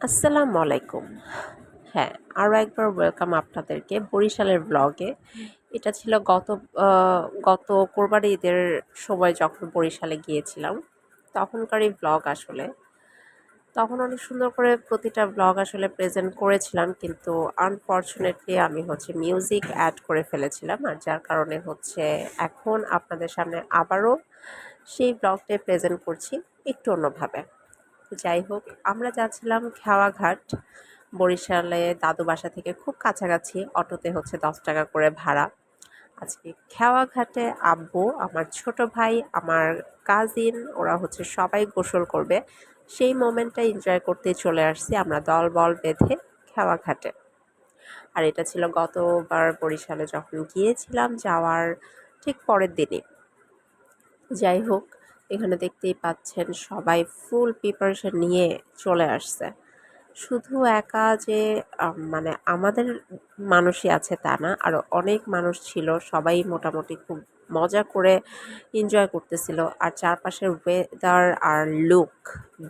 আসসালামু আলাইকুম। হ্যাঁ, আরও একবার ওয়েলকাম আপনাদেরকে বরিশালের ব্লগে। এটা ছিল গত কোরবানি ঈদের সময় যখন বরিশালে গিয়েছিলাম, তখনকারই ব্লগ আসলে। তখন অনেক সুন্দর করে প্রতিটা ব্লগ আসলে প্রেজেন্ট করেছিলাম, কিন্তু আনফরচুনেটলি আমি মিউজিক অ্যাড করে ফেলেছিলাম, আর যার কারণে এখন আপনাদের সামনে আবারও সেই ব্লগটাই প্রেজেন্ট করছি একটু অন্যভাবে। তো যাই হোক, আমরা যাচ্ছিলাম খেওয়াঘাট। বরিশালে দাদু বাসা থেকে খুব কাছাকাছি, অটোতে 10 টাকা করে ভাড়া। আজকে খেওয়াঘাটে আব্বু, আমার ছোট ভাই, আমার কাজিন, ওরা সবাই গোসল করবে। সেই মোমেন্টটা এনজয় করতে চলে আসছি আমরা দল বল বেঁধে খেওয়াঘাটে। আর এটা ছিল গতবার বরিশালে যখন গিয়েছিলাম, যাওয়ার ঠিক পরের দিনই। যাই হোক, এখানে দেখতেই পাচ্ছেন সবাই ফুল প্রিপারেশন নিয়ে চলে আসছে। শুধু একা যে মানে আমাদের মানুষই আছে তা না, আরও অনেক মানুষ ছিল। সবাই মোটামুটি খুব মজা করে এনজয় করতেছিল। আর চারপাশের ওয়েদার আর লুক,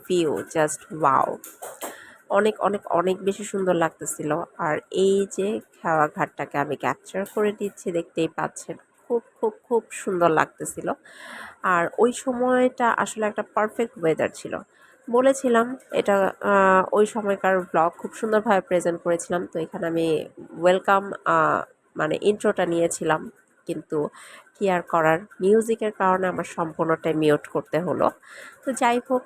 ভিউ জাস্ট ওয়াও! অনেক অনেক অনেক বেশি সুন্দর লাগতেছিল। আর এই যে খেওয়াঘাটটাকে আমি ক্যাপচার করে দিচ্ছি, দেখতেই পাচ্ছেন। খুব খুব খুব সুন্দর লাগতেছিল। আর ওই সময়টা আসলে একটা পারফেক্ট ওয়েদার ছিল। বলেছিলাম এটা ওই সময়কার ব্লগ খুব সুন্দরভাবে প্রেজেন্ট করেছিলাম। তো এখানে আমি ওয়েলকাম মানে ইন্ট্রোটা নিয়েছিলাম, কিন্তু কি আর করার, মিউজিকের কারণে আমার সম্পূর্ণটাই মিউট করতে হলো। তো যাই হোক,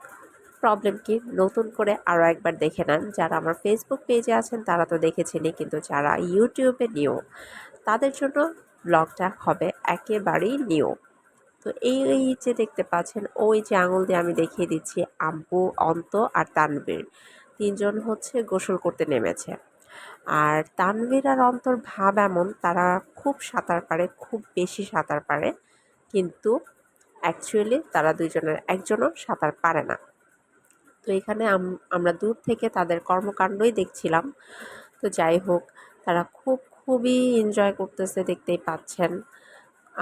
প্রবলেম কি, নতুন করে আরও একবার দেখে নেন। যারা আমার ফেসবুক পেজে আছেন তারা তো দেখেছেনই, কিন্তু যারা ইউটিউবে নিউ, তাদের জন্য ব্লগটা হবে একেবারেই নিউ। তো এই যে দেখতে পাচ্ছেন, ওই যে আঙুল দিয়ে আমি দেখিয়ে দিচ্ছি, আব্বু, অন্ত আর তানভীর, তিনজন গোসল করতে নেমেছে। আর তানভীর আর অন্তর ভাব এমন, তারা খুব সাঁতার পারে, খুব বেশি সাঁতার পারে, কিন্তু অ্যাকচুয়ালি তারা দুইজনের একজনও সাঁতার পারে না। তো এখানে আমরা দূর থেকে তাদের কর্মকাণ্ডই দেখছিলাম। তো যাই হোক, তারা খুবই এনজয় করতেছে, দেখতেই পাচ্ছেন।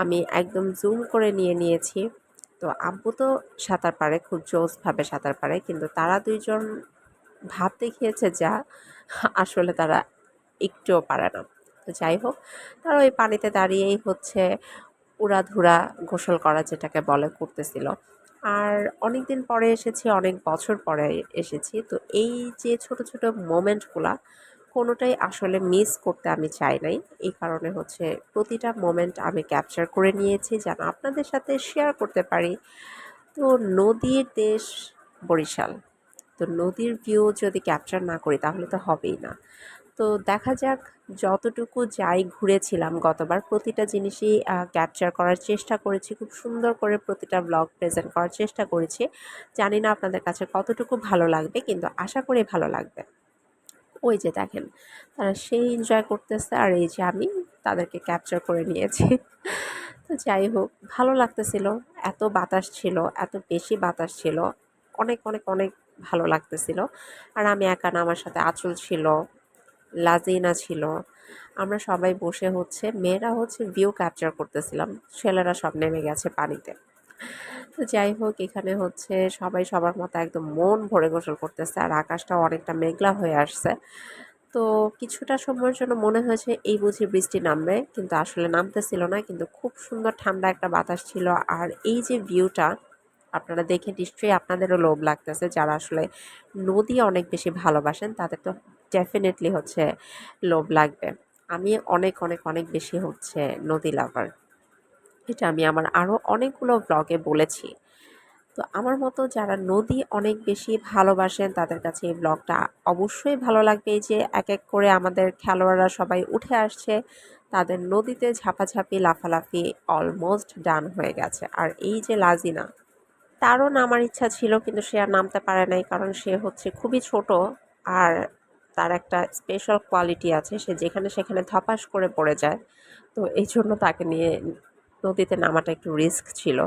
আমি একদম জুম করে নিয়েছি। তো আব্বু তো সাঁতার পারে, খুব জোশভাবে সাঁতার পারে, কিন্তু তারা দুইজন ভাব দেখিয়েছে যা, আসলে তারা একটুও পারে না। তো যাই হোক, তারা ওই পানিতে দাঁড়িয়েই উড়াধুরা গোসল করা যেটাকে বলে করতেছিল। আর অনেক দিন পরে এসেছি, অনেক বছর পরে এসেছি। তো এই যে ছোট ছোট মোমেন্টগুলা, কোনোটাই আসলে মিস করতে আমি চাই নাই। এই কারণে প্রতিটা মোমেন্ট আমি ক্যাপচার করে নিয়েছি যেন আপনাদের সাথে শেয়ার করতে পারি। তো নদীর দেশ বরিশাল, তো নদীর ভিউ যদি ক্যাপচার না করি তাহলে তো হবেই না। তো দেখা যাক, যতটুকু যাই ঘুরেছিলাম গতবার, প্রতিটা জিনিসই ক্যাপচার করার চেষ্টা করেছি, খুব সুন্দর করে প্রতিটা ব্লগ প্রেজেন্ট করার চেষ্টা করেছি। জানি না আপনাদের কাছে কতটুকু ভালো লাগবে, কিন্তু আশা করি ভালো লাগবে। ওই যে দেখেন, তারা সেই এনজয় করতেছে, আর এই যে আমি তাদেরকে ক্যাপচার করে নিয়েছি। তো যাই হোক, ভালো লাগতেছিল। এত বাতাস ছিল, এত বেশি বাতাস ছিল, অনেক অনেক অনেক ভালো লাগতেছিল। আর আমি একা না, আমার সাথে আঁচল ছিল, লাজিনা ছিল। আমরা সবাই বসে মেয়েরা ভিউ ক্যাপচার করতেছিলাম, ছেলেরা সব নেমে গেছে পানিতে। তো যাই হোক, এখানে সবাই সবার মতো একদম মন ভরে গোসল করতেছে, আর আকাশটাও অনেকটা মেঘলা হয়ে আসছে। তো কিছুটা সময়ের জন্য মনে হয়েছে এই বুঝি বৃষ্টি নামবে, কিন্তু আসলে নামতেছিল না। কিন্তু খুব সুন্দর ঠান্ডা একটা বাতাস ছিল। আর এই যে ভিউটা, আপনারা দেখে নিশ্চয়ই আপনাদেরও লোভ লাগতেছে। যারা আসলে নদী অনেক বেশি ভালোবাসেন তাদের তো ডেফিনেটলি লোভ লাগবে। আমি অনেক অনেক অনেক বেশি নদী লাভার। এটা আমি আমার আরও অনেকগুলো ব্লগে বলেছি। তো আমার মতো যারা নদী অনেক বেশি ভালোবাসেন তাদের কাছে এই ব্লগটা অবশ্যই ভালো লাগবে। এই যে এক এক করে আমাদের খেলোয়াড়রা সবাই উঠে আসছে, তাদের নদীতে ঝাপাঝাপি, লাফালাফি অলমোস্ট ডান হয়ে গেছে। আর এই যে লাজিনা, তারও নামার ইচ্ছা ছিল, কিন্তু সে আর নামতে পারে নাই, কারণ সে খুবই ছোট। আর তার একটা স্পেশাল কোয়ালিটি আছে, সে যেখানে সেখানে ধপাস করে পড়ে যায়। তো এই জন্য তাকে নিয়ে নদীতে নামাটা একটু রিস্ক ছিল।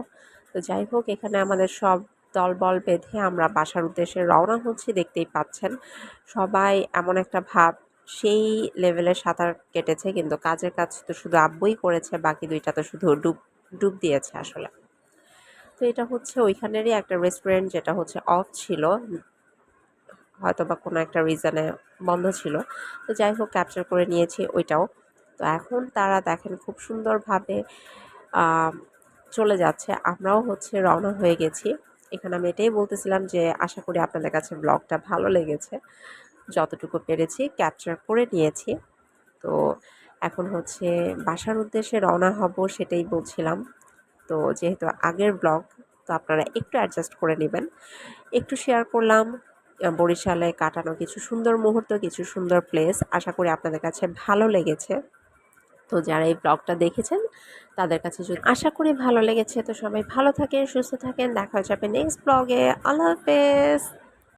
তো যাই হোক, এখানে আমাদের সব দলবল বেঁধে আমরা বাসার উদ্দেশ্যে রওনা হচ্ছি, দেখতেই পাচ্ছেন। সবাই এমন একটা ভাব, সেই লেভেলে সাঁতার কেটেছে, কিন্তু কাজের কাজ তো শুধু আব্বুই করেছে, বাকি দুইটা তো শুধু ডুব ডুব দিয়েছে আসলে। তো এটা ওইখানেরই একটা রেস্টুরেন্ট, যেটা অফ ছিল। হয়তো বা কোনো একটা রিজনে বন্ধ ছিল। তো যাই হোক ক্যাপচার করে নিয়েছি ওইটাও। তো এখন তারা দেখেন খুব সুন্দরভাবে চলে যাচ্ছে। আমরাও হচ্ছে রওনা হয়ে গেছি। এখানে আমি এটাই বলতেছিলাম যে আশা করি আপনাদের কাছে ব্লগটা ভালো লেগেছে। যতটুকু পেরেছি ক্যাপচার করে নিয়েছি। তো এখন হচ্ছে বাসার উদ্দেশ্যে রওনা হব সেটাই বলছিলাম। তো যেহেতু আগের ব্লগ, তো আপনারা একটু অ্যাডজাস্ট করে নেবেন। একটু শেয়ার করলাম বরিশালে কাটানো কিছু সুন্দর মুহূর্ত, কিছু সুন্দর প্লেস। আশা করি আপনাদের কাছে ভালো লেগেছে। তো যারা এই ব্লগটা দেখেছেন তাদের কাছে যদি আশা করি ভালো লেগেছে, তো সবাই ভালো থাকেন, সুস্থ থাকেন। দেখা যাবে নেক্সট ব্লগে। আল্লাহ হাফেজ।